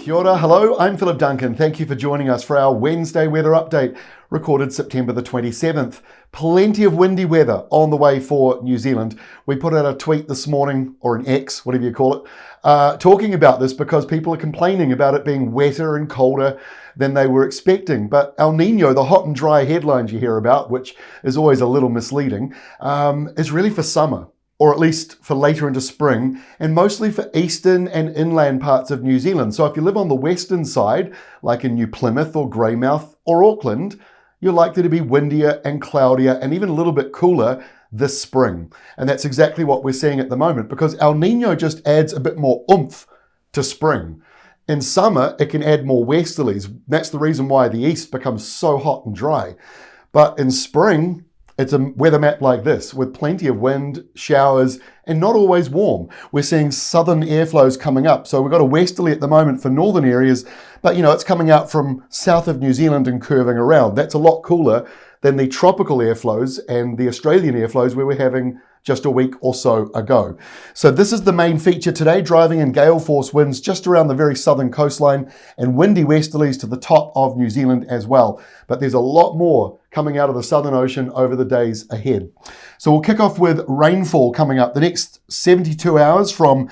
Kia ora, hello, I'm Philip Duncan. Thank you for joining us for our Wednesday weather update, recorded September the 27th. Plenty of windy weather on the way for New Zealand. We put out a tweet this morning, or an X, whatever you call it, talking about this because people are complaining about it being wetter and colder than they were expecting. But El Nino, the hot and dry headlines you hear about, which is always a little misleading, is really for summer, or at least for later into spring, and mostly for eastern and inland parts of New Zealand. So if you live on the western side, like in New Plymouth or Greymouth or Auckland, you're likely to be windier and cloudier and even a little bit cooler this spring. And that's exactly what we're seeing at the moment, because El Nino just adds a bit more oomph to spring. In summer, it can add more westerlies. That's the reason why the east becomes so hot and dry. But in spring, it's a weather map like this, with plenty of wind, showers, and not always warm. We're seeing southern airflows coming up. So we've got a westerly at the moment for northern areas, but it's coming out from south of New Zealand and curving around. That's a lot cooler than the tropical airflows and the Australian airflows we were having just a week or so ago. So this is the main feature today, driving in gale force winds just around the very southern coastline and windy westerlies to the top of New Zealand as well. But there's a lot more coming out of the Southern Ocean over the days ahead. So we'll kick off with rainfall coming up. The next 72 hours from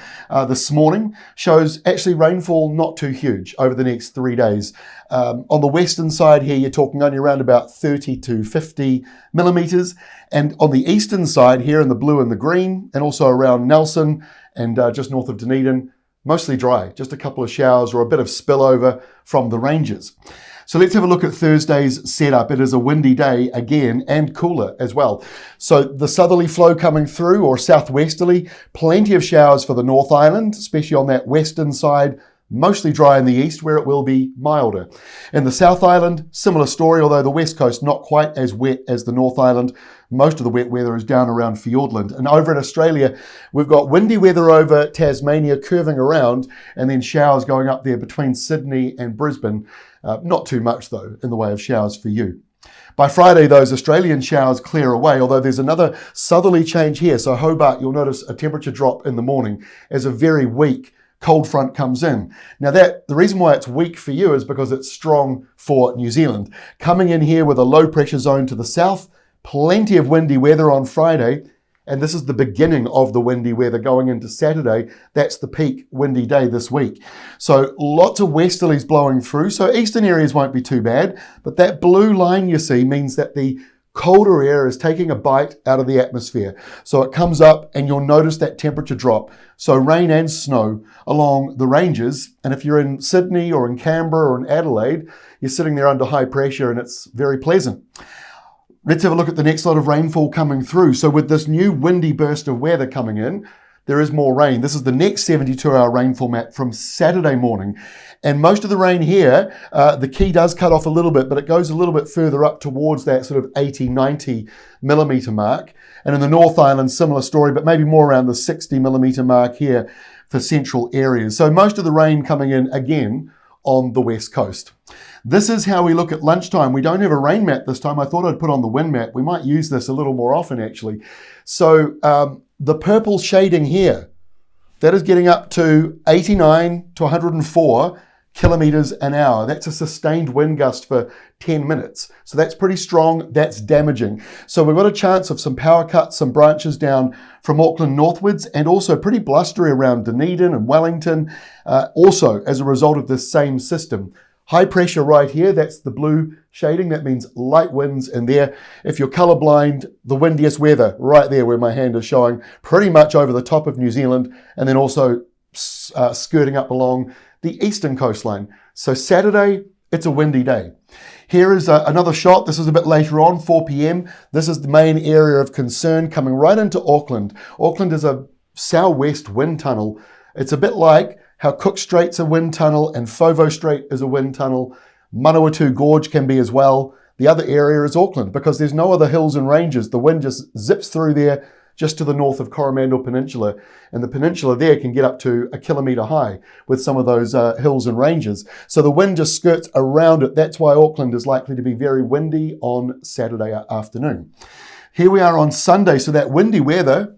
this morning shows actually rainfall not too huge over the next 3 days. On the western side here, you're talking only around about 30 to 50 millimetres. And on the eastern side here in the blue and the green, and also around Nelson and just north of Dunedin, mostly dry, just a couple of showers or a bit of spillover from the ranges. So let's have a look at Thursday's setup. It is a windy day again and cooler as well. So the southerly flow coming through, or southwesterly, plenty of showers for the North Island, especially on that western side, mostly dry in the east where it will be milder. In the South Island, similar story, although the west coast not quite as wet as the North Island. Most of the wet weather is down around Fiordland. And over in Australia, we've got windy weather over Tasmania curving around, and then showers going up there between Sydney and Brisbane. Not too much though in the way of showers for you. By Friday, those Australian showers clear away, although there's another southerly change here. So Hobart, you'll notice a temperature drop in the morning as a very weak cold front comes in. Now the reason why it's weak for you is because it's strong for New Zealand. Coming in here with a low pressure zone to the south, plenty of windy weather on Friday, and this is the beginning of the windy weather going into Saturday. That's the peak windy day this week. So lots of westerlies blowing through. So eastern areas won't be too bad, but that blue line you see means that the colder air is taking a bite out of the atmosphere. So it comes up and you'll notice that temperature drop. So rain and snow along the ranges. And if you're in Sydney or in Canberra or in Adelaide, you're sitting there under high pressure and it's very pleasant. Let's have a look at the next lot of rainfall coming through. So with this new windy burst of weather coming in, there is more rain. This is the next 72-hour rainfall map from Saturday morning. And most of the rain here, the key does cut off a little bit, but it goes a little bit further up towards that sort of 80, 90 millimetre mark. And in the North Island, similar story, but maybe more around the 60 millimetre mark here for central areas. So most of the rain coming in again on the west coast. This is how we look at lunchtime. We don't have a rain map this time. I thought I'd put on the wind map. We might use this a little more often actually. So the purple shading here, that is getting up to 89 to 104 kilometers an hour. That's a sustained wind gust for 10 minutes. So that's pretty strong. That's damaging. So we've got a chance of some power cuts, some branches down from Auckland northwards, and also pretty blustery around Dunedin and Wellington, also as a result of this same system. High pressure right here, that's the blue shading. That means light winds in there. If you're colorblind, the windiest weather right there where my hand is showing, pretty much over the top of New Zealand, and then also skirting up along the eastern coastline. So Saturday, it's a windy day. Here is another shot. This is a bit later on, 4 p.m. This is the main area of concern coming right into Auckland. Auckland is a southwest wind tunnel. It's a bit like how Cook Strait's a wind tunnel and Fovo Strait is a wind tunnel. Manawatu Gorge can be as well. The other area is Auckland because there's no other hills and ranges. The wind just zips through there just to the north of Coromandel Peninsula. And the peninsula there can get up to 1 kilometre high with some of those hills and ranges. So the wind just skirts around it. That's why Auckland is likely to be very windy on Saturday afternoon. Here we are on Sunday. So that windy weather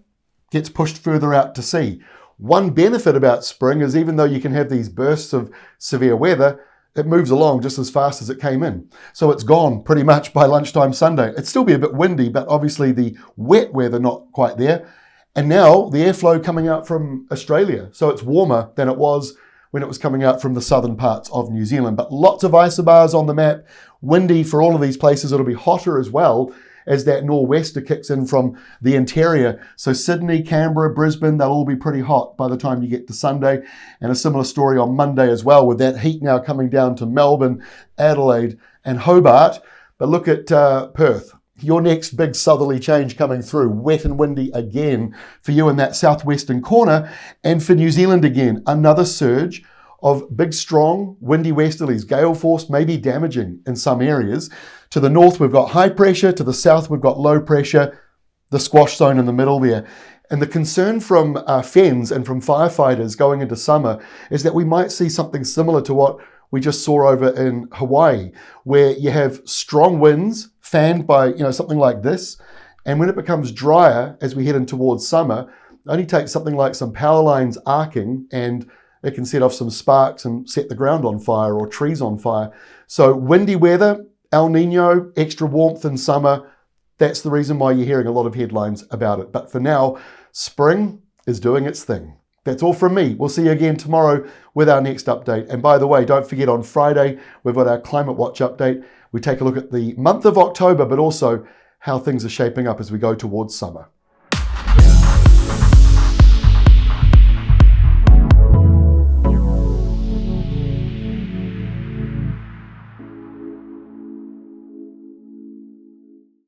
gets pushed further out to sea. One benefit about spring is even though you can have these bursts of severe weather, it moves along just as fast as it came in. So it's gone pretty much by lunchtime Sunday. It'd still be a bit windy, but obviously the wet weather not quite there. And now the airflow coming out from Australia. So it's warmer than it was when it was coming out from the southern parts of New Zealand. But lots of isobars on the map, windy for all of these places. It'll be hotter as well as that nor'wester kicks in from the interior. So Sydney, Canberra, Brisbane, they'll all be pretty hot by the time you get to Sunday. And a similar story on Monday as well, with that heat now coming down to Melbourne, Adelaide and Hobart. But look at Perth. Your next big southerly change coming through, wet and windy again for you in that southwestern corner. And for New Zealand again, another surge of big, strong, windy westerlies. Gale force may be damaging in some areas. To the north, we've got high pressure. To the south, we've got low pressure. The squash zone in the middle there. And the concern from FENS and from firefighters going into summer is that we might see something similar to what we just saw over in Hawaii, where you have strong winds fanned by something like this. And when it becomes drier as we head in towards summer, it only takes something like some power lines arcing and it can set off some sparks and set the ground on fire or trees on fire. So windy weather, El Nino, extra warmth in summer. That's the reason why you're hearing a lot of headlines about it. But for now, spring is doing its thing. That's all from me. We'll see you again tomorrow with our next update. And by the way, don't forget on Friday, we've got our Climate Watch update. We take a look at the month of October, but also how things are shaping up as we go towards summer.